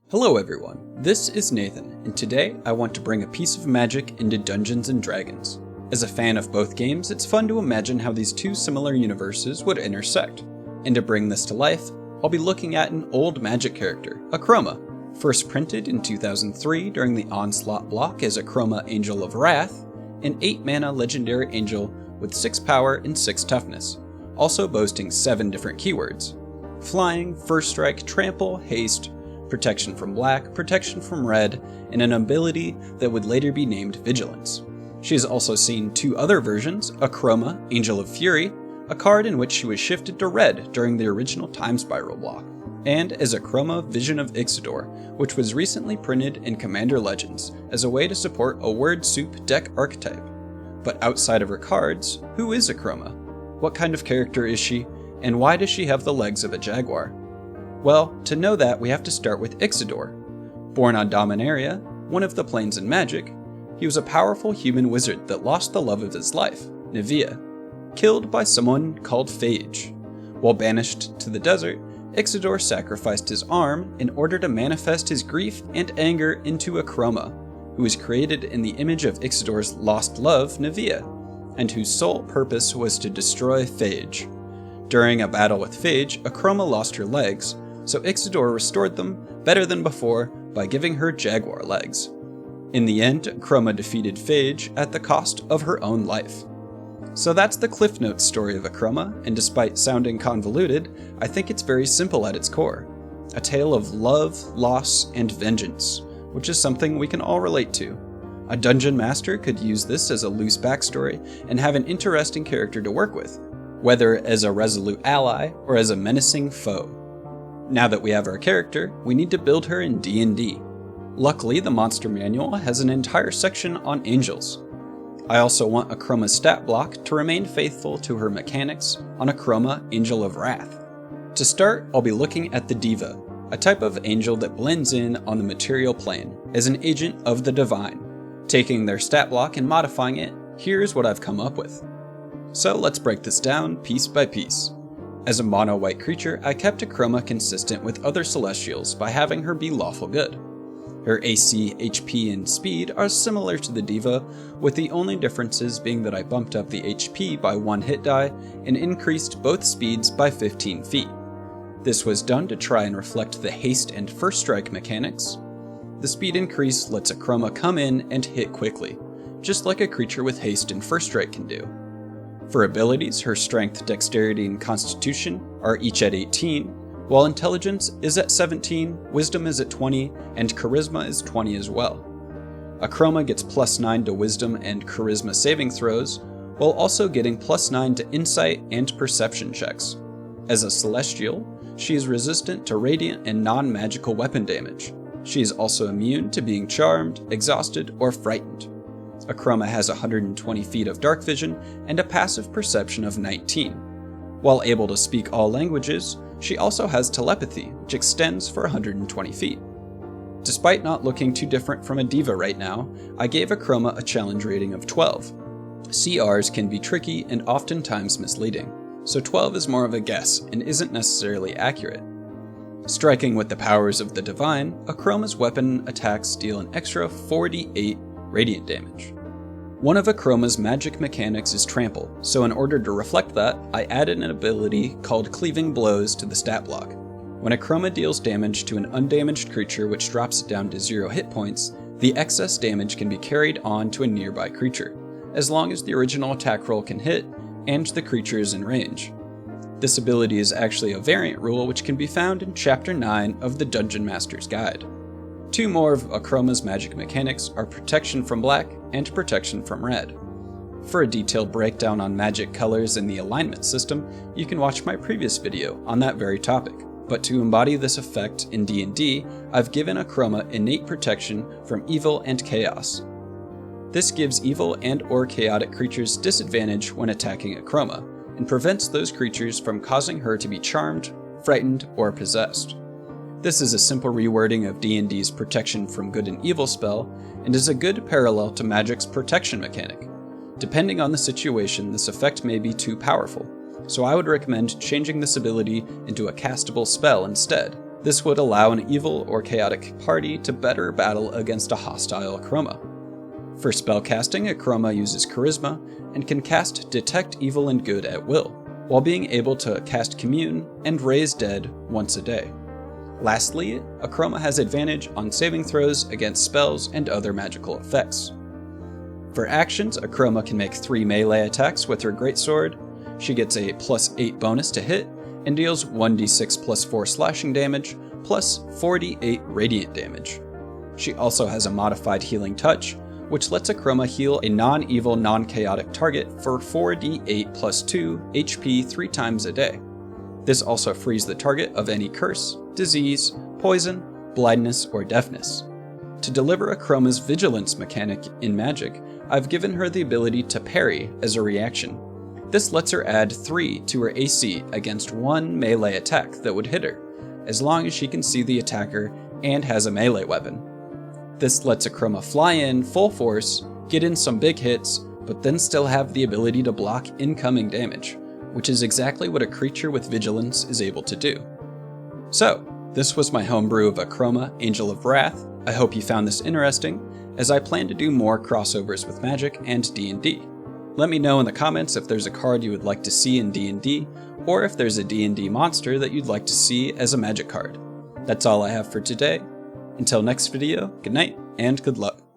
Hello everyone, this is Nathan, and today I want to bring a piece of magic into Dungeons & Dragons. As a fan of both games, it's fun to imagine how these two similar universes would intersect. And to bring this to life, I'll be looking at an old magic character, Akroma. First printed in 2003 during the Onslaught block as Akroma Angel of Wrath, an 8-mana legendary angel with 6 power and 6 toughness, also boasting 7 different keywords: flying, first strike, trample, haste, protection from black, protection from red, and an ability that would later be named Vigilance. She has also seen 2 other versions, Akroma, Angel of Fury, a card in which she was shifted to red during the original Time Spiral block, and as Akroma, Vision of Ixidor, which was recently printed in Commander Legends as a way to support a word soup deck archetype. But outside of her cards, who is Akroma? What kind of character is she, and why does she have the legs of a jaguar? Well, to know that, we have to start with Ixidor. Born on Dominaria, one of the planes in Magic, he was a powerful human wizard that lost the love of his life, Nivea, killed by someone called Phage. While banished to the desert, Ixidor sacrificed his arm in order to manifest his grief and anger into Akroma, who was created in the image of Ixidor's lost love, Nivea, and whose sole purpose was to destroy Phage. During a battle with Phage, Akroma lost her legs, so Ixidor restored them better than before by giving her jaguar legs. In the end, Akroma defeated Phage at the cost of her own life. So that's the Cliff Notes story of Akroma, and despite sounding convoluted, I think it's very simple at its core. A tale of love, loss, and vengeance, which is something we can all relate to. A dungeon master could use this as a loose backstory and have an interesting character to work with, whether as a resolute ally or as a menacing foe. Now that we have our character, we need to build her in D&D. Luckily, the monster manual has an entire section on angels. I also want Akroma's stat block to remain faithful to her mechanics on Akroma, Angel of Wrath. To start, I'll be looking at the Diva, a type of angel that blends in on the material plane as an agent of the divine. Taking their stat block and modifying it, here's what I've come up with. So let's break this down piece by piece. As a mono-white creature, I kept Akroma consistent with other Celestials by having her be lawful good. Her AC, HP, and speed are similar to the Diva, with the only differences being that I bumped up the HP by 1 hit die and increased both speeds by 15 feet. This was done to try and reflect the haste and first strike mechanics. The speed increase lets Akroma come in and hit quickly, just like a creature with haste and first strike can do. For abilities, her strength, dexterity, and constitution are each at 18, while intelligence is at 17, wisdom is at 20, and charisma is 20 as well. Akroma gets +9 to wisdom and charisma saving throws, while also getting +9 to insight and perception checks. As a celestial, she is resistant to radiant and non-magical weapon damage. She is also immune to being charmed, exhausted, or frightened. Akroma has 120 feet of dark vision and a passive perception of 19. While able to speak all languages, she also has telepathy, which extends for 120 feet. Despite not looking too different from a Diva right now, I gave Akroma a challenge rating of 12. CRs can be tricky and oftentimes misleading, so 12 is more of a guess and isn't necessarily accurate. Striking with the powers of the divine, Akroma's weapon attacks deal an extra 48 radiant damage. One of Akroma's magic mechanics is trample, so in order to reflect that, I added an ability called Cleaving Blows to the stat block. When Akroma deals damage to an undamaged creature which drops it down to 0 hit points, the excess damage can be carried on to a nearby creature, as long as the original attack roll can hit and the creature is in range. This ability is actually a variant rule which can be found in Chapter 9 of the Dungeon Master's Guide. 2 more of Akroma's magic mechanics are Protection from Black and Protection from Red. For a detailed breakdown on magic colors and the alignment system, you can watch my previous video on that very topic. But to embody this effect in D&D, I've given Akroma innate protection from evil and chaos. This gives evil and/or chaotic creatures disadvantage when attacking Akroma, and prevents those creatures from causing her to be charmed, frightened, or possessed. This is a simple rewording of D&D's Protection from Good and Evil spell, and is a good parallel to Magic's protection mechanic. Depending on the situation, this effect may be too powerful, so I would recommend changing this ability into a castable spell instead. This would allow an evil or chaotic party to better battle against a hostile Akroma. For spellcasting, Akroma uses Charisma and can cast Detect Evil and Good at will, while being able to cast Commune and Raise Dead once a day. Lastly, Akroma has advantage on saving throws against spells and other magical effects. For actions, Akroma can make 3 melee attacks with her greatsword. She gets a +8 bonus to hit, and deals 1d6 + 4 slashing damage, plus 4d8 radiant damage. She also has a modified healing touch, which lets Akroma heal a non-evil, non-chaotic target for 4d8 + 2 HP 3 times a day. This also frees the target of any curse, disease, poison, blindness, or deafness. To deliver Akroma's vigilance mechanic in Magic, I've given her the ability to parry as a reaction. This lets her add 3 to her AC against 1 melee attack that would hit her, as long as she can see the attacker and has a melee weapon. This lets Akroma fly in full force, get in some big hits, but then still have the ability to block incoming damage, which is exactly what a creature with vigilance is able to do. So, this was my homebrew of Akroma, Angel of Wrath. I hope you found this interesting, as I plan to do more crossovers with Magic and D&D. Let me know in the comments if there's a card you would like to see in D&D, or if there's a D&D monster that you'd like to see as a Magic card. That's all I have for today. Until next video, good night and good luck.